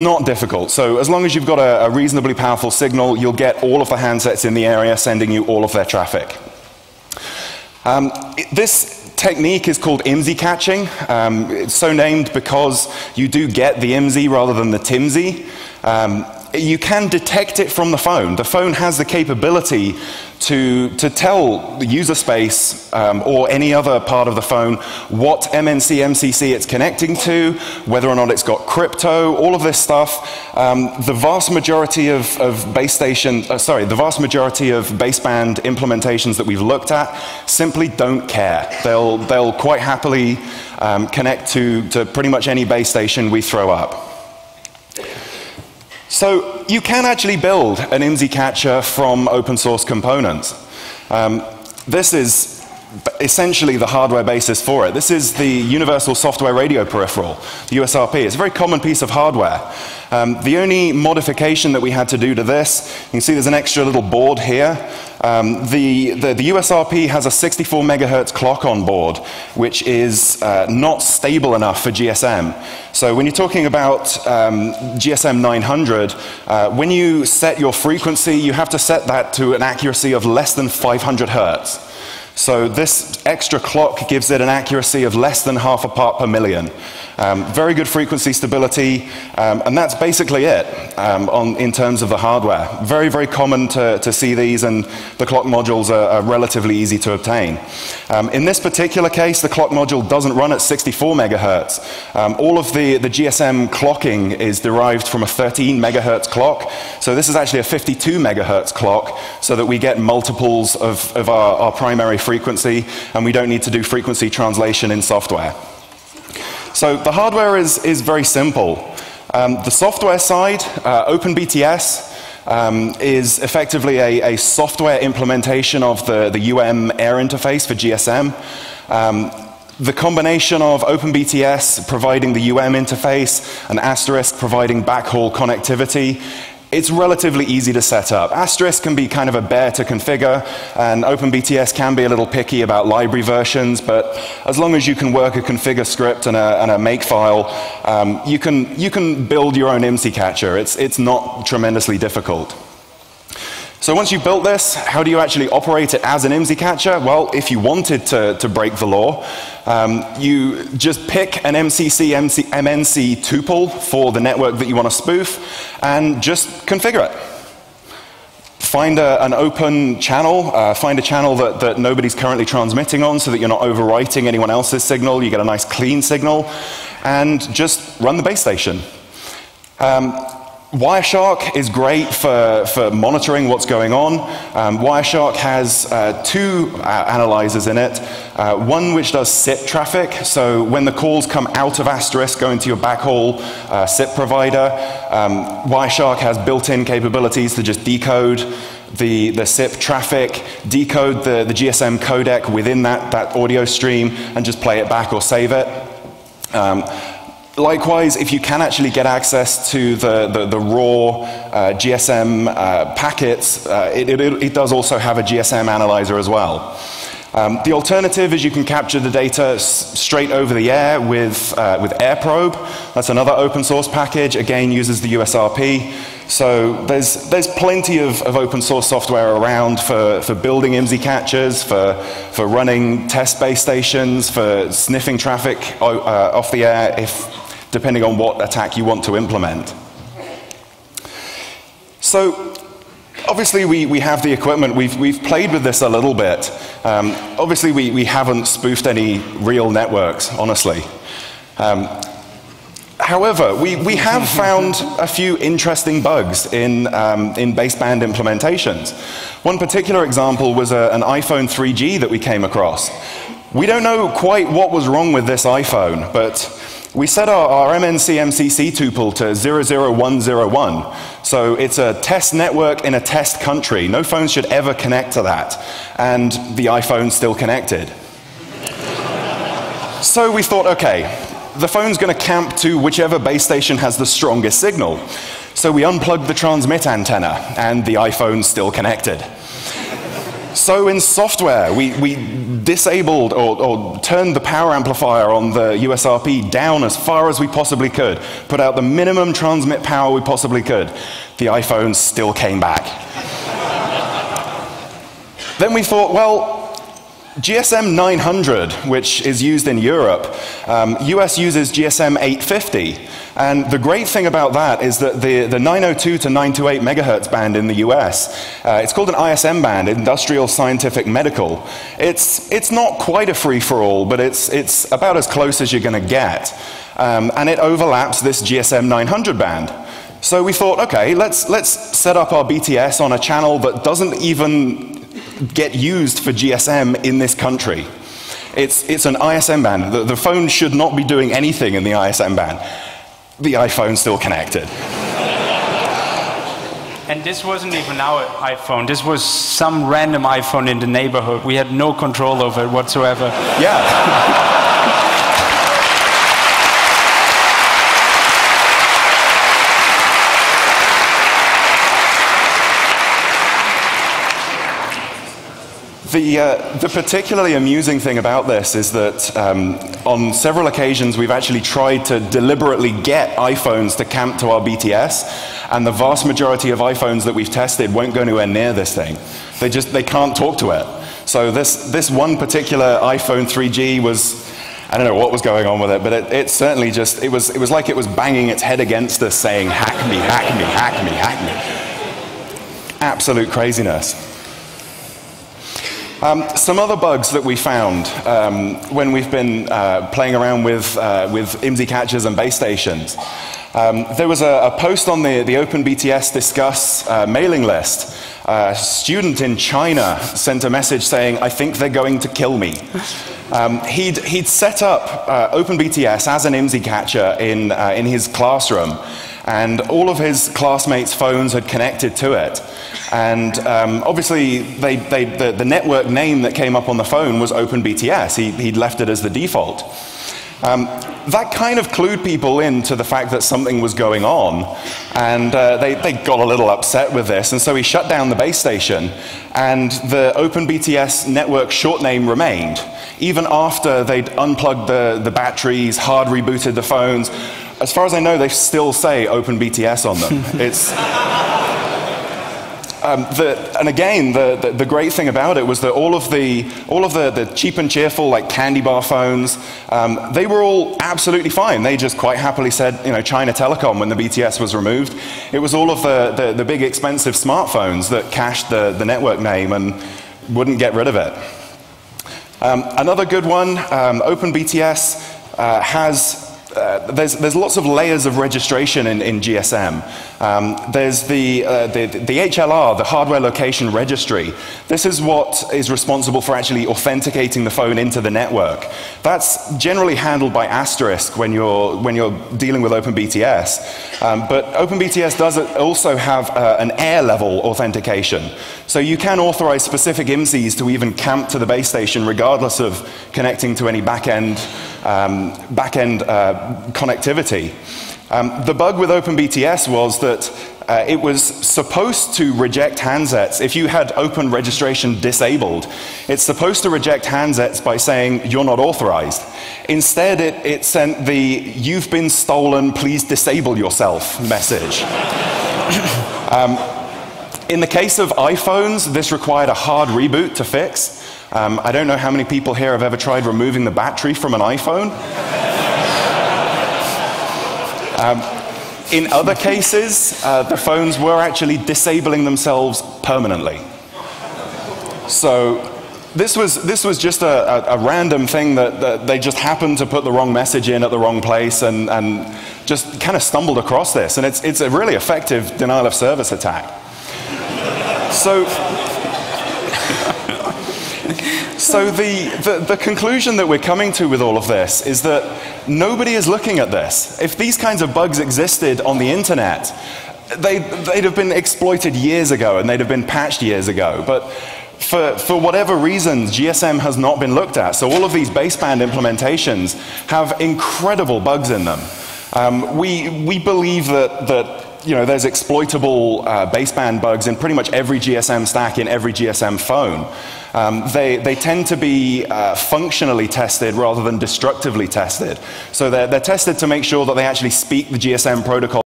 Not difficult. So as long as you've got a reasonably powerful signal, you'll get all of the handsets in the area sending you all of their traffic. This technique is called IMSI catching. It's so named because you do get the IMSI rather than the TIMSI. You can detect it from the phone. The phone has the capability to tell the user space or any other part of the phone what MNC, MCC it's connecting to, whether or not it's got crypto, all of this stuff. The vast majority of baseband implementations that we've looked at simply don't care. They'll quite happily connect to pretty much any base station we throw up. So you can actually build an IMSI catcher from open source components. This is essentially the hardware basis for it. This is the Universal Software Radio Peripheral, the USRP. It's a very common piece of hardware. The only modification that we had to do to this, you can see there's an extra little board here. The USRP has a 64 megahertz clock on board, which is not stable enough for GSM. So when you're talking about GSM 900, when you set your frequency, you have to set that to an accuracy of less than 500 hertz. So this extra clock gives it an accuracy of less than half a part per million. Very good frequency stability, and that's basically it in terms of the hardware. Very, very common to see these, and the clock modules are relatively easy to obtain. In this particular case, the clock module doesn't run at 64 megahertz. All of the GSM clocking is derived from a 13 megahertz clock, so this is actually a 52 megahertz clock, so that we get multiples of our primary frequency, and we don't need to do frequency translation in software. So the hardware is very simple. The software side, OpenBTS, is effectively a software implementation of the UM air interface for GSM. The combination of OpenBTS providing the UM interface and Asterisk providing backhaul connectivity, it's relatively easy to set up. Asterisk can be kind of a bear to configure, and OpenBTS can be a little picky about library versions, but as long as you can work a configure script and a make file, you can build your own IMSI catcher. It's not tremendously difficult. So once you've built this, how do you actually operate it as an IMSI catcher? Well, if you wanted to break the law, you just pick an MNC tuple for the network that you want to spoof, and just configure it. Find an open channel, find a channel that nobody's currently transmitting on so that you're not overwriting anyone else's signal, you get a nice clean signal, and just run the base station. Wireshark is great for monitoring what's going on. Wireshark has two analyzers in it. One which does SIP traffic, so when the calls come out of Asterisk going to your backhaul SIP provider, Wireshark has built-in capabilities to just decode the SIP traffic, decode the GSM codec within that audio stream, and just play it back or save it. Likewise, if you can actually get access to the raw GSM packets, it does also have a GSM analyzer as well. The alternative is you can capture the data straight over the air with AirProbe. That's another open source package, again uses the USRP. So there's plenty of open source software around for building IMSI catchers, for running test base stations, for sniffing traffic off the air, depending on what attack you want to implement. So obviously we have the equipment, we've played with this a little bit. Obviously we haven't spoofed any real networks, honestly. However, we have found a few interesting bugs in baseband implementations. One particular example was an iPhone 3G that we came across. We don't know quite what was wrong with this iPhone, but we set our MNC MCC tuple to 00101. So it's a test network in a test country. No phones should ever connect to that. And the iPhone's still connected. So we thought, okay, the phone's going to camp to whichever base station has the strongest signal. So we unplugged the transmit antenna, and the iPhone's still connected. So in software, we disabled or turned the power amplifier on the USRP down as far as we possibly could, put out the minimum transmit power we possibly could. The iPhone still came back. Then we thought, well, GSM 900, which is used in Europe, US uses GSM 850. And the great thing about that is that the 902 to 928 megahertz band in the US, it's called an ISM band, Industrial Scientific Medical. It's not quite a free-for-all, but it's about as close as you're going to get. And it overlaps this GSM 900 band. So we thought, okay, let's set up our BTS on a channel that doesn't even get used for GSM in this country. It's an ISM band. The phone should not be doing anything in the ISM band. The iPhone's still connected. And this wasn't even our iPhone. This was some random iPhone in the neighborhood. We had no control over it whatsoever. Yeah. The particularly amusing thing about this is that on several occasions we've actually tried to deliberately get iPhones to camp to our BTS, and the vast majority of iPhones that we've tested won't go anywhere near this thing. They can't talk to it. So this one particular iPhone 3G was, I don't know what was going on with it, but it certainly just, it was like it was banging its head against us saying, hack me, hack me, hack me, hack me. Absolute craziness. Some other bugs that we found when we've been playing around with IMSI catchers and base stations. There was a post on the OpenBTS Discuss mailing list. A student in China sent a message saying, "I think they're going to kill me." He'd set up OpenBTS as an IMSI catcher in his classroom, and all of his classmates' phones had connected to it. And obviously, the network name that came up on the phone was OpenBTS. He'd left it as the default. That kind of clued people into the fact that something was going on, and they got a little upset with this, and so he shut down the base station, and the OpenBTS network short name remained, even after they'd unplugged the batteries, hard rebooted the phones. As far as I know, they still say OpenBTS on them. It's... and again, the great thing about it was that all of the cheap and cheerful, like candy bar phones, they were all absolutely fine. They just quite happily said, you know, China Telecom when the BTS was removed. It was all of the big expensive smartphones that cached the network name and wouldn't get rid of it. Another good one, OpenBTS has there's lots of layers of registration in GSM. There's the HLR, the hardware location registry. This is what is responsible for actually authenticating the phone into the network. That's generally handled by Asterisk when you're dealing with OpenBTS. But OpenBTS does also have an air level authentication. So you can authorize specific IMSIs to even camp to the base station regardless of connecting to any back-end connectivity. The bug with OpenBTS was that it was supposed to reject handsets. If you had open registration disabled, it's supposed to reject handsets by saying you're not authorized. Instead, it sent the "you've been stolen, please disable yourself" message. In the case of iPhones, this required a hard reboot to fix. I don't know how many people here have ever tried removing the battery from an iPhone. In other cases, the phones were actually disabling themselves permanently. So this was just a random thing that they just happened to put the wrong message in at the wrong place and just kind of stumbled across this. And it's a really effective denial of service attack. So the conclusion that we're coming to with all of this is that nobody is looking at this. If these kinds of bugs existed on the internet, they'd have been exploited years ago and they'd have been patched years ago. But for whatever reasons, GSM has not been looked at. So all of these baseband implementations have incredible bugs in them. We believe that there's exploitable baseband bugs in pretty much every GSM stack in every GSM phone. They tend to be functionally tested rather than destructively tested. So they're tested to make sure that they actually speak the GSM protocol